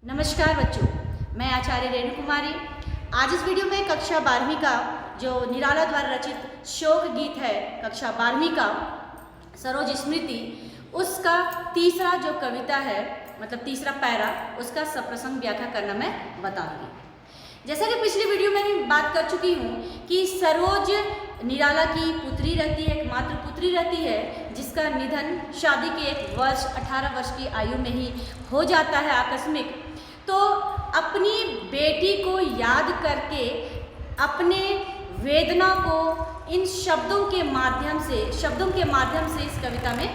नमस्कार बच्चों, मैं आचार्य रेणु कुमारी। आज इस वीडियो में कक्षा 12वीं का जो निराला द्वारा रचित शोक गीत है, कक्षा 12वीं का सरोज स्मृति, उसका तीसरा जो कविता है, मतलब तीसरा पैरा, उसका सप्रसंग व्याख्या करना मैं बताऊंगी। जैसा कि पिछली वीडियो में बात कर चुकी हूँ कि सरोज निराला की पुत्री रहती है, एकमात्र पुत्री रहती है, जिसका निधन शादी के 18 वर्ष की आयु में ही हो जाता है आकस्मिक। तो अपनी बेटी को याद करके अपने वेदना को इन शब्दों के माध्यम से इस कविता में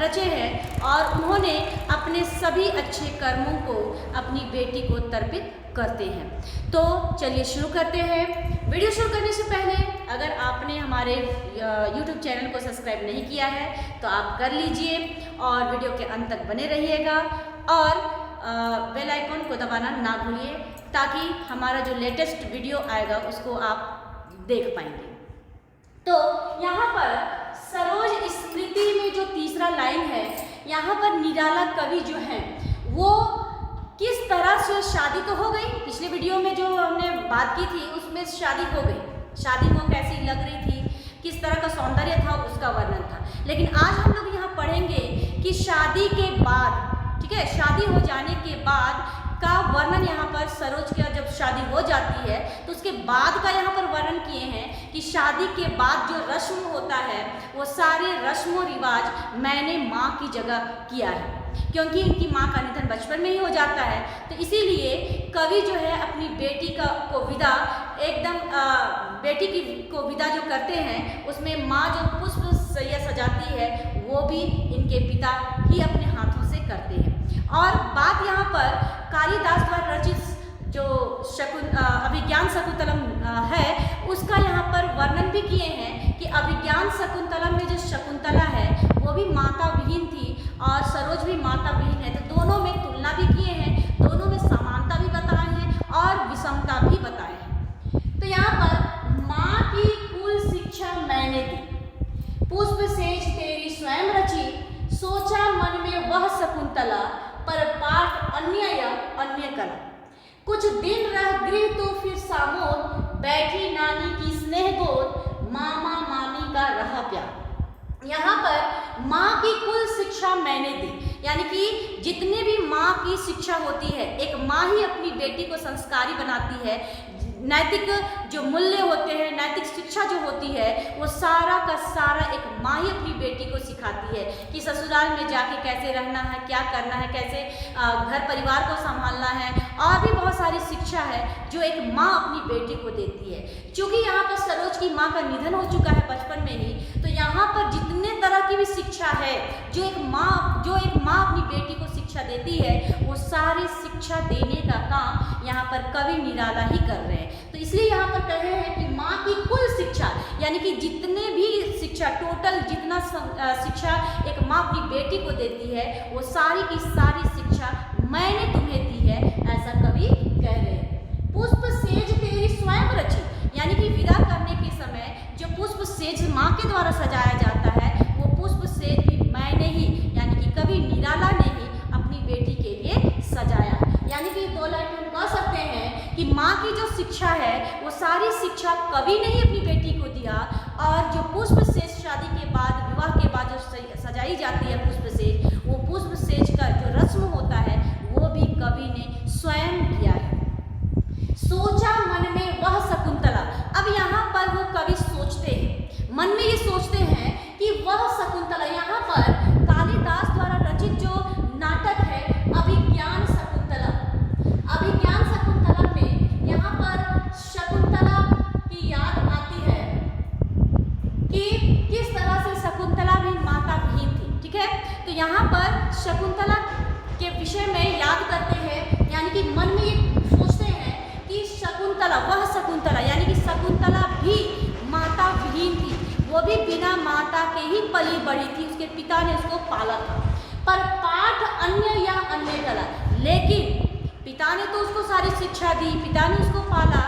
रचे हैं और उन्होंने अपने सभी अच्छे कर्मों को अपनी बेटी को तर्पित करते हैं। तो चलिए शुरू करते हैं। वीडियो शुरू करने से पहले अगर आपने हमारे YouTube चैनल को सब्सक्राइब नहीं किया है तो आप कर लीजिए और वीडियो के अंत तक बने रहिएगा और बेल आइकन को दबाना ना भूलिए ताकि हमारा जो लेटेस्ट वीडियो आएगा उसको आप देख पाएंगे। तो यहाँ पर सरोज स्मृति में जो तीसरा लाइन है, यहाँ पर निराला कवि जो है वो किस तरह से शादी तो हो गई, पिछले वीडियो में जो हमने बात की थी उसमें शादी हो गई, शादी को कैसी लग रही थी, किस तरह का सौंदर्य था, उसका वर्णन था। लेकिन आज हम लोग यहाँ पढ़ेंगे कि शादी के बाद, ठीक है, शादी हो जाने के बाद का वर्णन यहाँ पर सरोज का जब शादी हो जाती है तो उसके बाद का यहाँ पर वर्णन किए हैं कि शादी के बाद जो रस्म होता है वो सारे रस्म रिवाज मैंने माँ की जगह किया है, क्योंकि इनकी माँ का निधन बचपन में ही हो जाता है। तो इसीलिए कवि जो है अपनी बेटी को विदा एकदम बेटी को विदा जो करते हैं उसमें माँ जो पुष्प सैया सजाती है वो भी इनके पिता ही अपने हाथों से करते हैं। और बात यहाँ पर कालिदास द्वारा रचित जो अभिज्ञान शकुंतलम है उसका यहाँ पर वर्णन भी किए हैं कि अभिज्ञान शकुंतलम में जो शकुंतला है वो भी माता विहीन थी और सरोज भी माता विहीन है। तो दोनों में तुलना भी किए हैं, दोनों में समानता भी बताए हैं और विषमता भी बताए हैं। तो यहाँ पर माँ की कुल शिक्षा मैंने दी, पुष्प सेज तेरी स्वयं रची, सोचा मन में वह शकुंतला, पर पाठ अन्य या अन्य कला। कुछ दिन रह गृह तो फिर सामोद, बैठी नानी की स्नेह गोद, मामा मामी का रहा प्यार। यहाँ पर माँ की कुल शिक्षा मैंने दी, यानी कि जितने भी माँ की शिक्षा होती है, एक माँ ही अपनी बेटी को संस्कारी बनाती है। नैतिक जो मूल्य होते हैं, नैतिक शिक्षा जो होती है वो सारा का सारा एक माँ ही अपनी बेटी को सिखाती है कि ससुराल में जाके कैसे रहना है, क्या करना है, कैसे घर परिवार को संभालना है, और भी बहुत सारी शिक्षा है जो एक माँ अपनी बेटी को देती है। क्योंकि यहाँ पर सरोज की माँ का निधन हो चुका है बचपन में ही, तो यहाँ पर जितने तरह की भी शिक्षा है जो एक माँ अपनी बेटी को शिक्षा देती है वो सारी शिक्षा देने का काम यहाँ पर कवि निराला ही कर रहे हैं। तो इसलिए यहाँ पर कहे हैं कि माँ की कुल शिक्षा, यानी कि जितने भी शिक्षा, टोटल जितना शिक्षा एक माँ अपनी बेटी को देती है वो सारी की सारी शिक्षा मैंने तुम्हें दी है, ऐसा कवि कह रहे हैं। पुष्प सेज तेरी स्वयं रची, यानी कि विदा करने के समय जो पुष्प सेज माँ के द्वारा सजाया जाता है वो पुष्प सेज भी मैंने ही, यानी कि कवि निराला ने ही अपनी बेटी के लिए सजाया है। यानी कि दो लाइन में हम कह सकते हैं कि माँ की जो शिक्षा है वो सारी शिक्षा कवि ने ही अपनी बेटी को दिया, और जो पुष्प सेज शादी के बाद, विवाह के बाद जो सजाई जाती है पुष्प सेज, वो पुष्प सेज का जो रस्म होता है वो भी कवि ने स्वयं किया है। सोचा मन में वह शकुंतला, अब यहाँ पर वो कवि सोचते हैं, मन में ये सोचते हैं कि वह शकुंतला, यहाँ पर कालिदास द्वारा रचित जो नाटक है अभिज्ञान शकुंतला, अभिज्ञान शकुंतला में यहाँ पर शकुंतला की याद आती है कि किस तरह से शकुंतला भी माता विहीन थी, ठीक है। तो यहाँ पर शकुंतला के विषय में याद करते हैं, यानी कि मन में ये सोचते हैं कि शकुंतला, वह शकुंतला, यानी कि शकुंतला भी माता विहीन थी, वो भी बिना माता के ही पली बढ़ी थी, उसके पिता ने उसको पाला था। पर पाठ अन्य या अन्य कला, लेकिन पिता ने तो उसको सारी शिक्षा दी, पिता ने उसको पाला,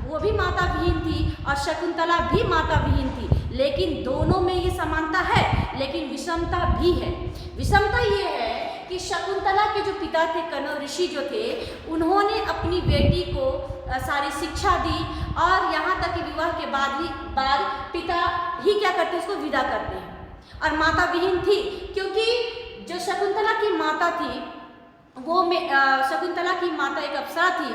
वो भी माता विहीन थी और शकुंतला भी माता विहीन थी, लेकिन दोनों में ये समानता है लेकिन विषमता भी है। विषमता ये है कि कि शकुंतला के जो पिता थे, कण्व ऋषि जो थे, उन्होंने अपनी बेटी को सारी शिक्षा दी और यहाँ तक कि विवाह के बाद पिता ही क्या करते, उसको विदा करते हैं। और माता विहीन थी, क्योंकि जो शकुंतला की माता थी वो शकुंतला की माता एक अप्सरा थी,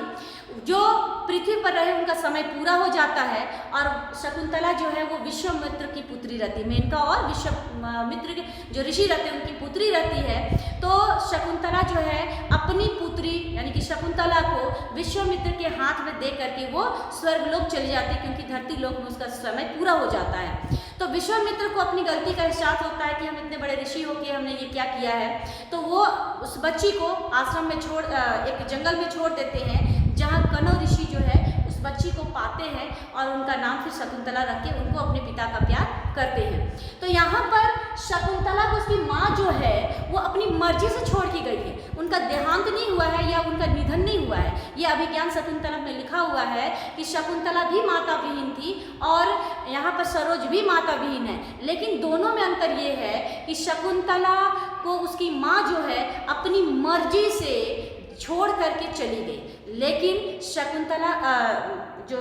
जो पृथ्वी पर रहे उनका समय पूरा हो जाता है और शकुंतला जो है वो विश्वामित्र की पुत्री रहती है, मेनका और विश्वामित्र के जो ऋषि रहते हैं उनकी पुत्री रहती है। तो शकुंतला जो है अपनी पुत्री यानी कि शकुंतला को विश्वामित्र के हाथ में दे करके वो स्वर्गलोक चली जाती है, क्योंकि धरती लोक में उसका समय पूरा हो जाता है। तो विश्वामित्र को अपनी गलती का एहसास होता है कि हम इतने बड़े ऋषि होकर हमने ये क्या किया है, तो वो उस बच्ची को आश्रम में एक जंगल में छोड़ देते हैं, जहाँ कण्व ऋषि जो है उस बच्ची को पाते हैं और उनका नाम फिर शकुंतला रख के उनको अपने पिता का प्यार करते हैं। तो यहाँ पर शकुंतला को उसकी माँ जो है वो अपनी मर्जी से छोड़ के गई है, उनका देहांत नहीं हुआ है या उनका निधन नहीं हुआ है। ये अभिज्ञान शकुंतला में लिखा हुआ है कि शकुंतला भी माता विहीन थी और यहाँ पर सरोज भी माता विहीन है, लेकिन दोनों में अंतर ये है कि शकुंतला को उसकी माँ जो है अपनी मर्जी से छोड़ करके चली गई, लेकिन शकुंतला जो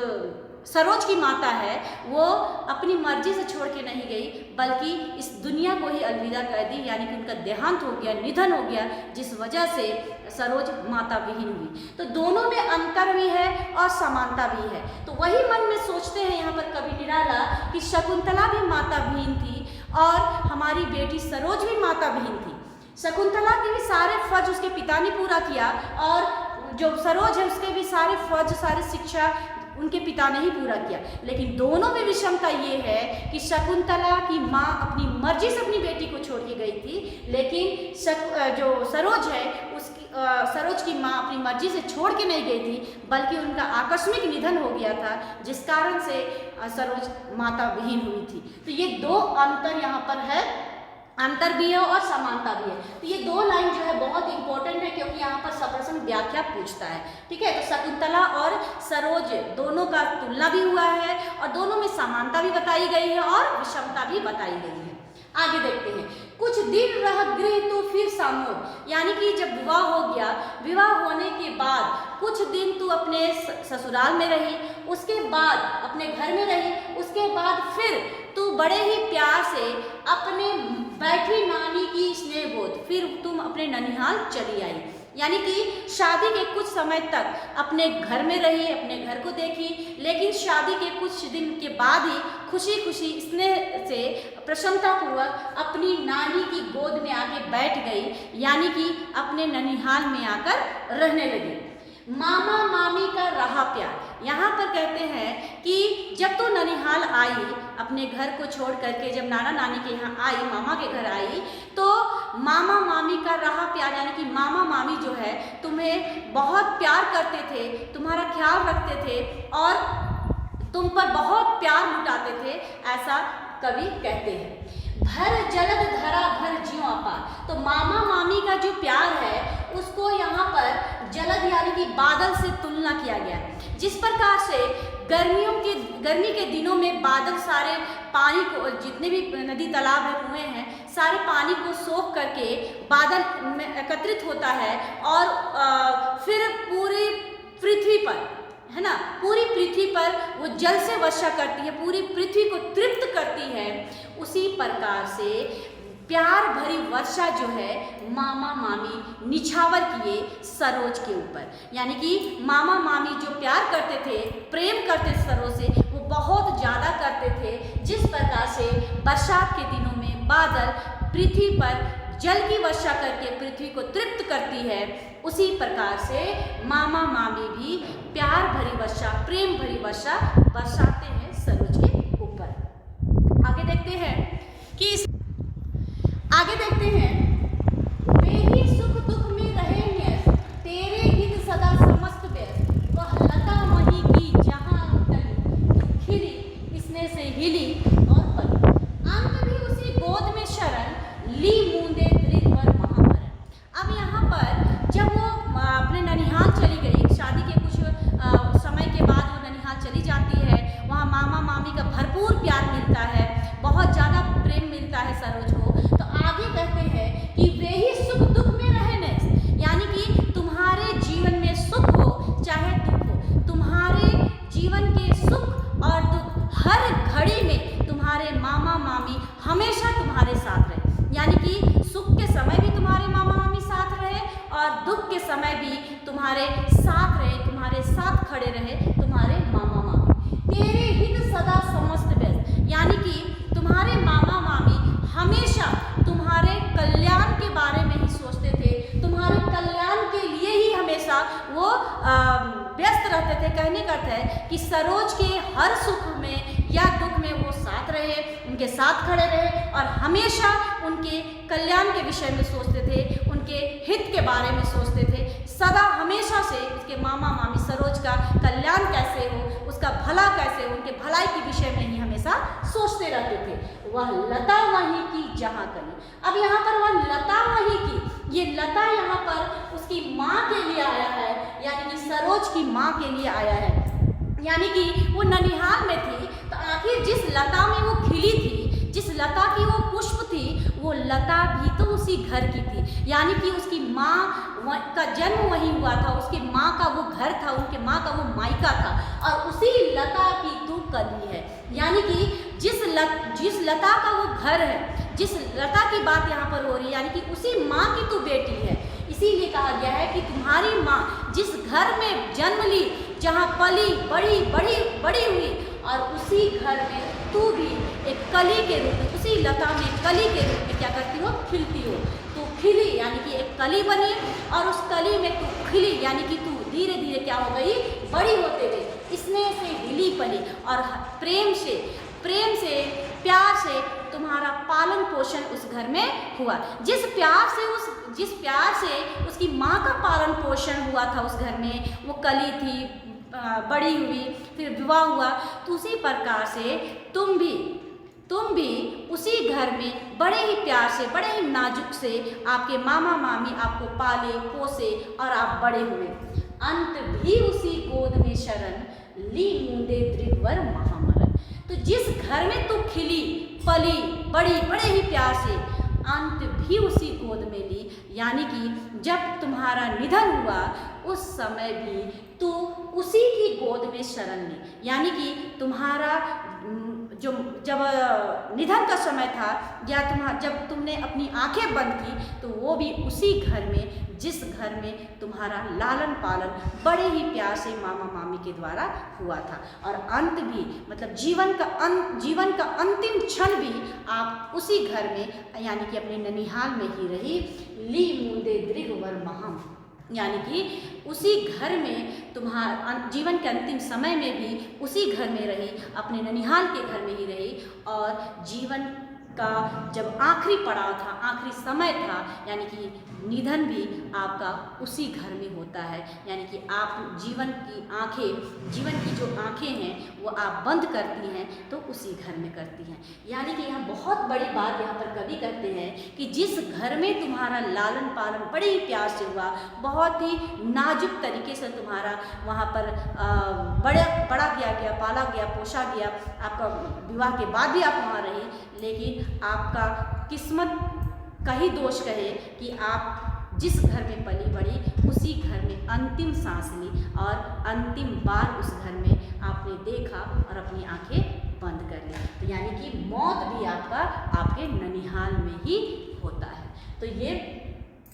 सरोज की माता है वो अपनी मर्जी से छोड़ के नहीं गई, बल्कि इस दुनिया को ही अलविदा कर दी, यानी कि उनका देहांत हो गया, निधन हो गया, जिस वजह से सरोज माता विहीन हुई। तो दोनों में अंतर भी है और समानता भी है। तो वही मन में सोचते हैं यहाँ पर कवि निराला कि शकुंतला भी माता विहीन थी और हमारी बेटी सरोज भी माता विहीन थी। शकुंतला के भी सारे फर्ज उसके पिता ने पूरा किया और जो सरोज है उसके भी सारे फर्ज, सारी शिक्षा उनके पिता ने ही पूरा किया, लेकिन दोनों में विषमता ये है कि शकुंतला की माँ अपनी मर्जी से अपनी बेटी को छोड़ के गई थी, लेकिन जो सरोज है उसकी सरोज की माँ अपनी मर्जी से छोड़ के नहीं गई थी, बल्कि उनका आकस्मिक निधन हो गया था, जिस कारण से सरोज माता विहीन हुई थी। तो ये दो अंतर यहाँ पर है, अंतर भी है और समानता भी है। तो ये दो लाइन जो है बहुत इंपॉर्टेंट है, क्योंकि यहाँ पर सप्रश्न व्याख्या पूछता है। ठीक है, तो शकुंतला और सरोज दोनों का तुलना भी हुआ है और दोनों में समानता भी बताई गई है और विषमता भी बताई गई है। आगे देखते हैं, कुछ दिन रह गृह तो फिर सामोद, यानी कि जब विवाह हो गया, विवाह होने के बाद कुछ दिन तू अपने ससुराल में रही, उसके बाद अपने घर में रही, उसके बाद फिर तू बड़े ही प्यार से अपने बैठी नानी की स्नेह बोध, फिर तुम अपने ननिहाल चली आई, यानी कि शादी के कुछ समय तक अपने घर में रही, अपने घर को देखी, लेकिन शादी के कुछ दिन के बाद ही खुशी खुशी स्नेह से प्रसन्नतापूर्वक अपनी नानी की गोद में आके बैठ गई, यानी कि अपने ननिहाल में आकर रहने लगी। मामा मामी का रहा प्यार, यहाँ पर कहते हैं कि जब तो ननिहाल आई, अपने घर को छोड़ करके जब नाना नानी के यहाँ आई, मामा के घर आई, तो मामा मामी का रहा प्यार, यानी कि मामा मामी जो है तुम्हें बहुत प्यार करते थे, तुम्हारा ख्याल रखते थे और तुम पर बहुत प्यार लुटाते थे, ऐसा कवि कहते हैं। भर जलद धरा भर ज्यों अपार, तो मामा मामी का जो प्यार है उसको यहाँ पर जलद यानी कि बादल से तुलना किया गया है। जिस प्रकार से गर्मी के दिनों में बादल सारे पानी को, जितने भी नदी तालाब है कुएं हैं, सारे पानी को सोख करके बादल में एकत्रित होता है और फिर पूरी पृथ्वी पर, है ना, पूरी पृथ्वी पर वो जल से वर्षा करती है, पूरी पृथ्वी को तृप्त करती है। उसी प्रकार से प्यार भरी वर्षा जो है मामा मामी निछावर किए सरोज के ऊपर, यानी कि मामा मामी जो प्यार करते थे, प्रेम करते थे सरोज से, वो बहुत ज़्यादा करते थे। जिस प्रकार से बरसात के दिनों में बादल पृथ्वी पर जल की वर्षा करके पृथ्वी को तृप्त करती है, उसी प्रकार से मामा मामी भी प्यार भरी वर्षा, प्रेम भरी वर्षा बरसाते हैं सरोज के ऊपर। आगे देखते हैं वे ही सुख दुख में रहे न्यस्त, तेरे हित सदा समस्त व्यस्त, वह लता मही की जहाँ तली खिली, स्नेह से हिली और पली, अंत भी उसी गोद में शरण ली मूंदे त्रिवर महामरण। अब यहाँ पर जब वो अपने ननिहाल चली गई, शादी के कुछ समय के बाद वो ननिहाल चली जाती है, वहाँ मामा मामी का भरपूर प्यार मिलता है, बहुत ज़्यादा प्रेम मिलता है सरोज को। तो आगे कहते हैं समय भी तुम्हारे साथ रहे, तुम्हारे साथ खड़े रहे तुम्हारे मामा मामी। तेरे हित सदा समस्त व्यस्त, यानी कि तुम्हारे मामा मामी हमेशा तुम्हारे कल्याण के बारे में ही सोचते थे, तुम्हारे कल्याण के लिए ही हमेशा वो व्यस्त रहते थे। कहने का अर्थ है कि सरोज के हर सुख में या दुख में वो साथ रहे, उनके साथ खड़े रहे और हमेशा उनके कल्याण के विषय में सोचते थे, उनके हित के बारे में सोचते थे। सदा हमेशा से उसके मामा मामी सरोज का कल्याण कैसे हो, उसका भला कैसे हो, उनके भलाई के विषय में ही हमेशा सोचते रहते थे। वह लता वहीं की जहाँ कली, अब यहाँ पर वह लता वहीं की, ये लता यहाँ पर उसकी माँ के लिए आया है, यानी कि सरोज की माँ के लिए आया है। यानी कि वो ननिहाल में थी तो आखिर जिस लता में वो खिली थी, जिस लता की वो पुष्प थी, वो लता भी तो उसी घर की थी। यानी कि उसकी माँ का जन्म वहीं हुआ था, उसकी माँ का वो घर था, उनके माँ का वो मायका था और उसी लता की तू कली है। यानी कि जिस लता का वो घर है, जिस लता की बात यहाँ पर हो रही है, यानी कि उसी माँ की तू बेटी है। इसीलिए कहा गया है कि तुम्हारी माँ जिस घर में जन्म ली, जहाँ पली बड़ी हुई, और उसी घर में तू भी एक कली के रूप में, उसी लता में कली के रूप में क्या करती हो, खिलती हो। तू खिली यानी कि एक कली बनी और उस कली में तू खिली, यानी कि तू धीरे धीरे क्या हो गई, बड़ी होते गई। स्नेह से हिली पली और प्रेम से प्यार से तुम्हारा पालन पोषण उस घर में हुआ। जिस प्यार से उसकी माँ का पालन पोषण हुआ था उस घर में, वो कली थी, बड़ी हुई, फिर विवाह हुआ, तो उसी प्रकार से तुम भी उसी घर में बड़े ही प्यार से, बड़े ही नाजुक से आपके मामा मामी आपको पाले पोसे और आप बड़े हुए। अंत भी उसी गोद में शरण, ली मुंडे त्रिवर महामरण। तो जिस घर में तू खिली पली बड़ी बड़े ही प्यार से, अंत भी उसी गोद में ली, यानी कि जब तुम्हारा निधन हुआ उस समय भी तू उसी की गोद में शरण ली। यानी कि तुम्हारा जब निधन का समय था या जब तुमने अपनी आंखें बंद की, तो वो भी उसी घर में, जिस घर में तुम्हारा लालन पालन बड़े ही प्यार से मामा मामी के द्वारा हुआ था। और अंत भी मतलब जीवन का अंतिम क्षण भी आप उसी घर में, यानी कि अपने ननिहाल में ही रही। ली मुंडे दृघवर महाम, यानी कि उसी घर में तुम्हारा जीवन के अंतिम समय में भी उसी घर में रही, अपने ननिहाल के घर में ही रही। और जीवन का जब आखिरी पड़ाव था, आखिरी समय था, यानी कि निधन भी आपका उसी घर में होता है। यानी कि आप जीवन की जो आंखें हैं वो आप बंद करती हैं तो उसी घर में करती हैं। यानी कि यहाँ बहुत बड़ी बात यहाँ पर कवि कहते हैं कि जिस घर में तुम्हारा लालन पालन बड़े ही प्यार से हुआ, बहुत ही नाजुक तरीके से तुम्हारा वहाँ पर बड़ा किया गया, पाला गया, पोसा गया, आपका विवाह के बाद भी आप वहाँ रही, लेकिन आपका किस्मत का ही दोष कहे कि आप जिस घर में पली बड़ी उसी घर में अंतिम सांस ली और अंतिम बार उस घर में आपने देखा और अपनी आंखें बंद कर ली। तो यानी कि मौत भी आपके ननिहाल में ही होता है। तो ये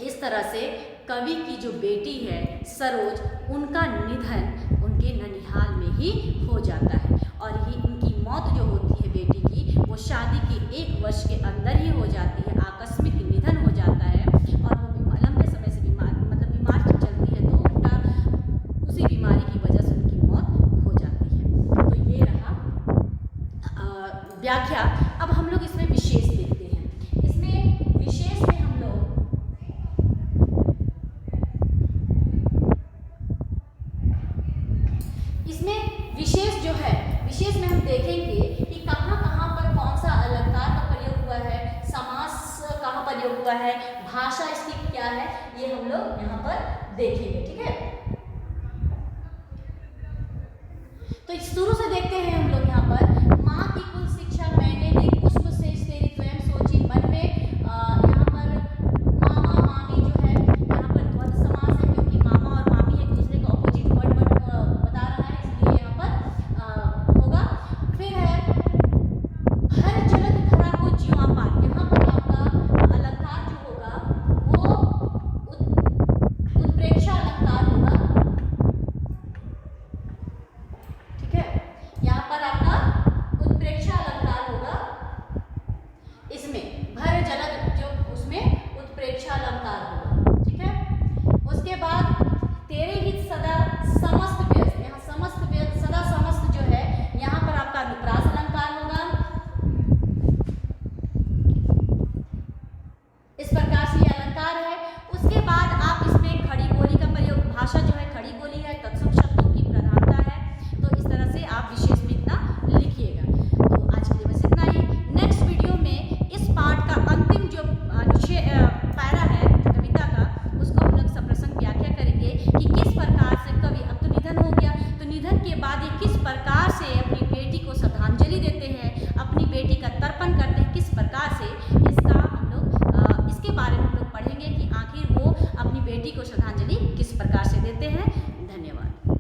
इस तरह से कवि की जो बेटी है सरोज, उनका निधन उनके ननिहाल में ही हो जाता है और ये उनकी मौत जो होती है बेटी की, वो शादी के 1 वर्ष के अंदर ही हो जाती है। आकस्मिक निधन हो जाता है और वो लंबे समय से बीमार चलती है, तो उनका उसी बीमारी की वजह से उनकी मौत हो जाती है। तो ये रहा व्याख्या। अब हम लोग इसमें विशेष देखते हैं। इसमें विशेष में हम लोग विशेष में हम देखेंगे कि कहाँ कहाँ पर कौन सा अलंकार का प्रयोग हुआ है, समास कहाँ प्रयोग हुआ है, भाषा इसकी क्या है, ये हम लोग यहाँ पर देखेंगे। ठीक है, तो शुरू से देखते हैं हम लोग यहाँ पर। माँ की कुल शिक्षा मैंने दी, पुष्प से तेरी स्वयं सोची मन में। यहाँ पर मामा मामी जो है, यहाँ पर द्वंद्व समास है क्योंकि मामा और मामी एक दूसरे का ऑपोजिट वर्ड बता रहा है, इसलिए यहाँ पर होगा। फिर है हर जगत धरा को जीवा पार। यहाँ पर आपका अलंकार जो होगा वो उत्प्रेक्षा बाद ये किस प्रकार से अपनी बेटी को श्रद्धांजलि देते हैं, अपनी बेटी का तर्पण करते हैं, किस प्रकार से, इसका हम लोग इसके बारे में हम लोग पढ़ेंगे कि आखिर वो अपनी बेटी को श्रद्धांजलि किस प्रकार से देते हैं। धन्यवाद।